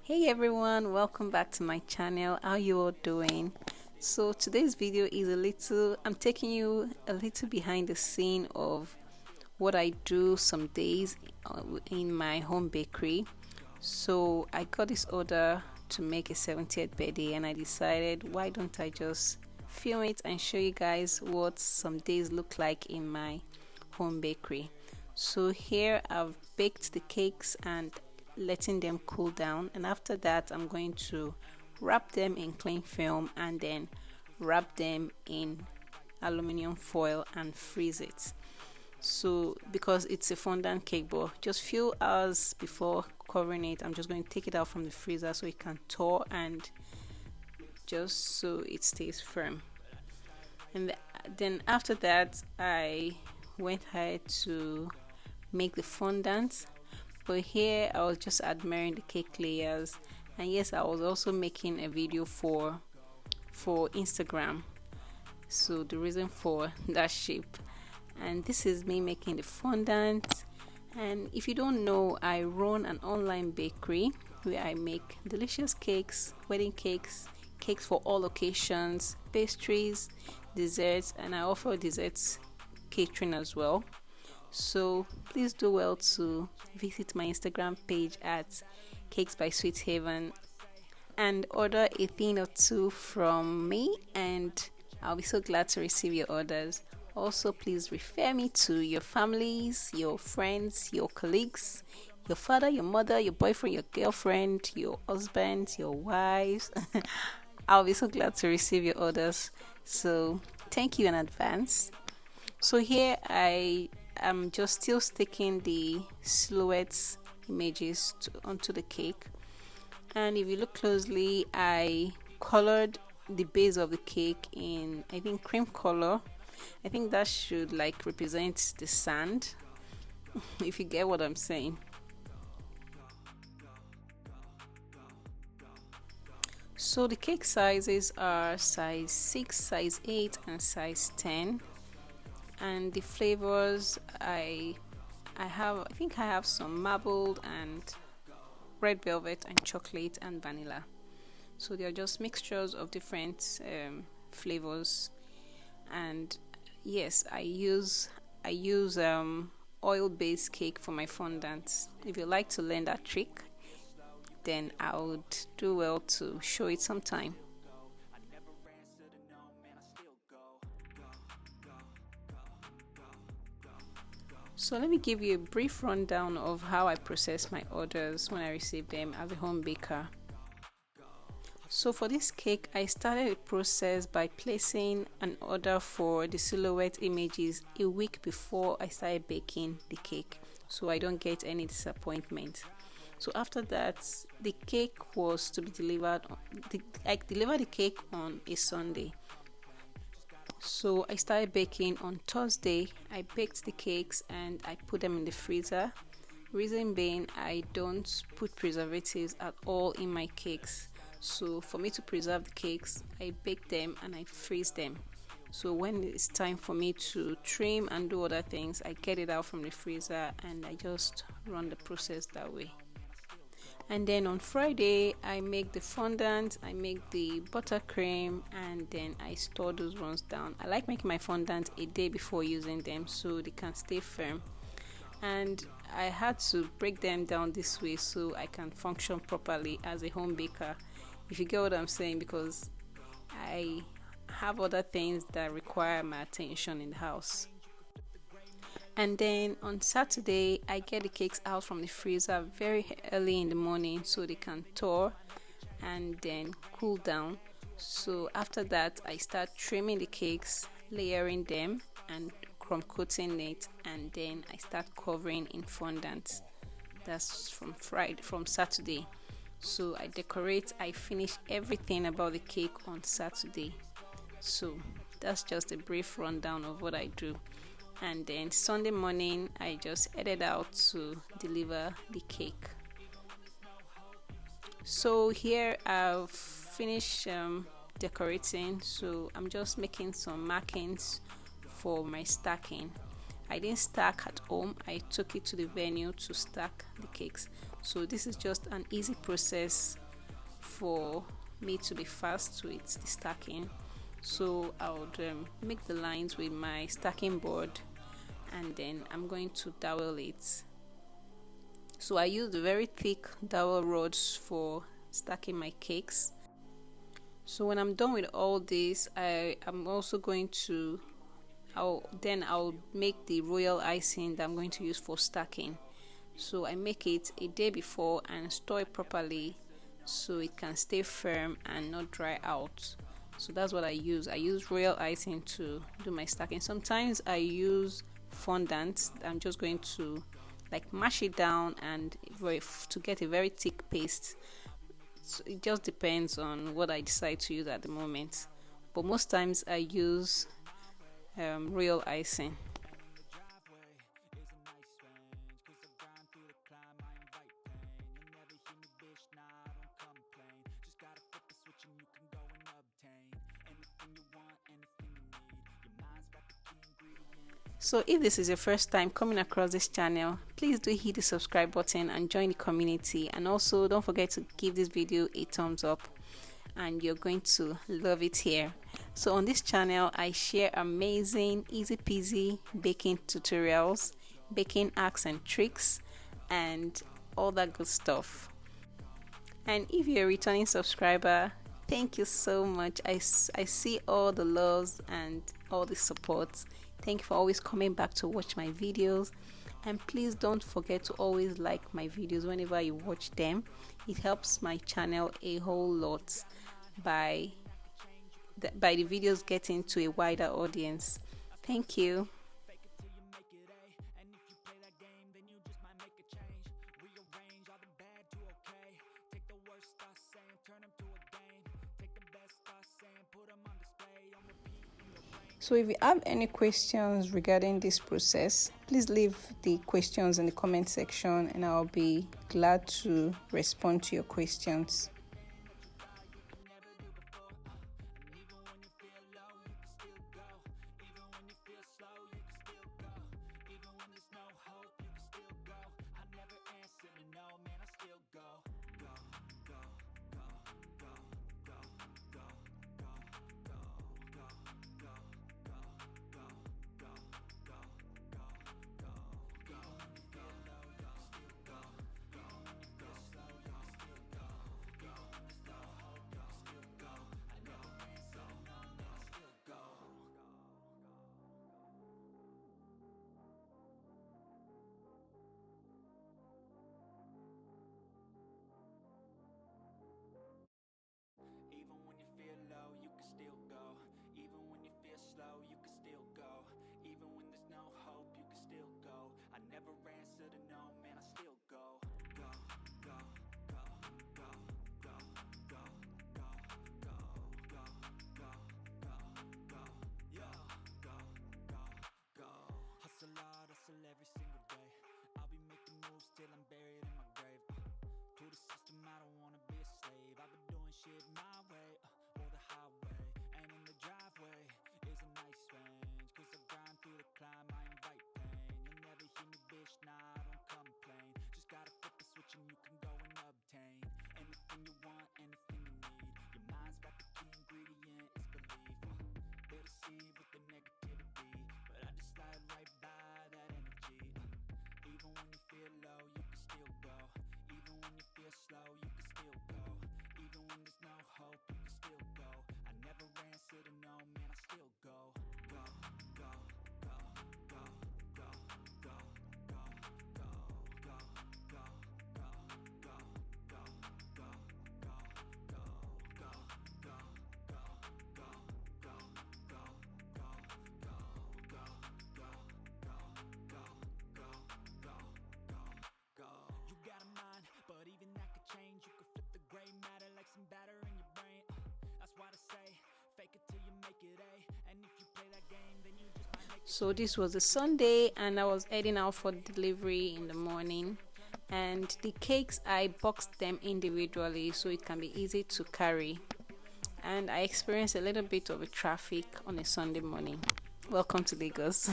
Hey everyone, welcome back to my channel. How you all doing? So today's video is I'm taking you a little behind the scene of what I do some days in my home bakery. So I got this order to make a 70th birthday and I decided, why don't I just film it and show you guys what some days look like in my home bakery. So here I've baked the cakes and letting them cool down, and after that I'm going to wrap them in cling film and then wrap them in aluminum foil and freeze it. So because it's a fondant cake, but just few hours before covering it, I'm just going to take it out from the freezer so it can thaw and just so it stays firm. And then after that I went ahead to make the fondant. But here I was just admiring the cake layers, and yes, I was also making a video for Instagram. So the reason for that shape, and this is me making the fondant. And if you don't know, I run an online bakery where I make delicious cakes, wedding cakes, cakes for all occasions, pastries, desserts, and I offer desserts catering as well. So please do well to visit my Instagram page at Cakes by Sweet Haven and order a thing or two from me, and I'll be so glad to receive your orders. Also, please refer me to your families, your friends, your colleagues, your father, your mother, your boyfriend, your girlfriend, your husband, your wives. I'll be so glad to receive your orders. So thank you in advance. So here I'm just still sticking the silhouettes images onto the cake, and if you look closely, I colored the base of the cake in, I think, cream color. I think that should like represent the sand if you get what I'm saying. So the cake sizes are size 6, size 8 and size 10. And the flavors I think I have some marbled and red velvet and chocolate and vanilla. So they are just mixtures of different flavors. And yes, I use oil-based cake for my fondants. If you like to learn that trick, then I would do well to show it sometime. So let me give you a brief rundown of how I process my orders when I receive them as a home baker. So for this cake, I started the process by placing an order for the silhouette images a week before I started baking the cake, so I don't get any disappointment. So after that, the cake was to be delivered. I delivered the cake on a Sunday. So I started baking on Thursday. I baked the cakes and I put them in the freezer. Reason being, I don't put preservatives at all in my cakes. So for me to preserve the cakes, I bake them and I freeze them. So when it's time for me to trim and do other things, I get it out from the freezer and I just run the process that way. And then on Friday, I make the fondant, I make the buttercream, and then I store those ones down. I like making my fondant a day before using them so they can stay firm. And I had to break them down this way so I can function properly as a home baker, if you get what I'm saying, because I have other things that require my attention in the house. And then on Saturday, I get the cakes out from the freezer very early in the morning so they can thaw and then cool down. So after that, I start trimming the cakes, layering them and crumb coating it, and then I start covering in fondant. That's from Saturday. So I decorate, I finish everything about the cake on Saturday. So that's just a brief rundown of what I do. And then Sunday morning I just headed out to deliver the cake. So here I've finished decorating, so I'm just making some markings for my stacking. I didn't stack at home, I took it to the venue to stack the cakes. So this is just an easy process for me to be fast with the stacking. So I would make the lines with my stacking board, and then I'm going to dowel it. So I use the very thick dowel rods for stacking my cakes. So when I'm done with all this, I'm also going to I'll make the royal icing that I'm going to use for stacking. So I make it a day before and store it properly so it can stay firm and not dry out. So that's what I use. I use royal icing to do my stacking. Sometimes I use fondant. I'm just going to like mash it down and to get a very thick paste. So it just depends on what I decide to use at the moment. But most times I use royal icing. So if this is your first time coming across this channel, please do hit the subscribe button and join the community, and also don't forget to give this video a thumbs up, and you're going to love it here. So on this channel I share amazing easy peasy baking tutorials, baking hacks and tricks, and all that good stuff. And if you're a returning subscriber, thank you so much. I see all the loves and all the support. Thank you for always coming back to watch my videos, and please don't forget to always like my videos whenever you watch them. It helps my channel a whole lot by the videos getting to a wider audience. Thank you. So if you have any questions regarding this process, please leave the questions in the comment section and I'll be glad to respond to your questions. So this was a Sunday and I was heading out for delivery in the morning, and the cakes I boxed them individually so it can be easy to carry, and I experienced a little bit of a traffic on a Sunday morning. Welcome to Lagos.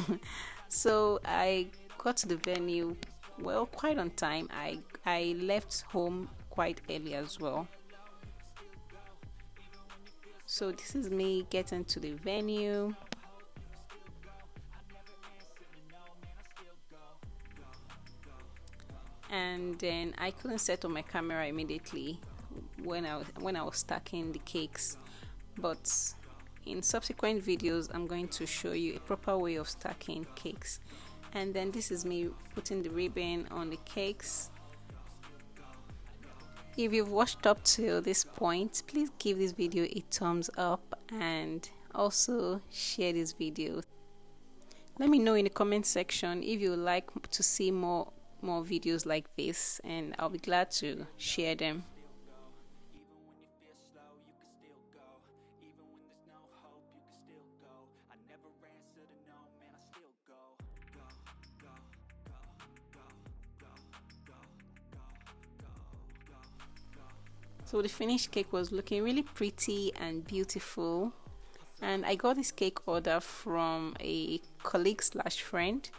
So I got to the venue quite on time. I I left home quite early as well. So this is me getting to the venue. And then I couldn't set up my camera immediately when I was stacking the cakes, but in subsequent videos I'm going to show you a proper way of stacking cakes. And then this is me putting the ribbon on the cakes. If you've watched up to this point, please give this video a thumbs up and also share this video. Let me know in the comment section if you would like to see more videos like this, and I'll be glad to share them. So the finished cake was looking really pretty and beautiful, and I got this cake order from a colleague slash friend,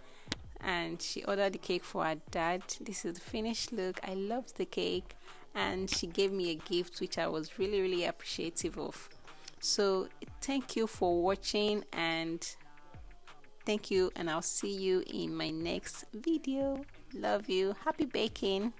and she ordered the cake for her dad. This is the finished look. I loved the cake, and she gave me a gift which I was really appreciative of. So thank you for watching, and thank you, and I'll see you in my next video. Love you. Happy baking.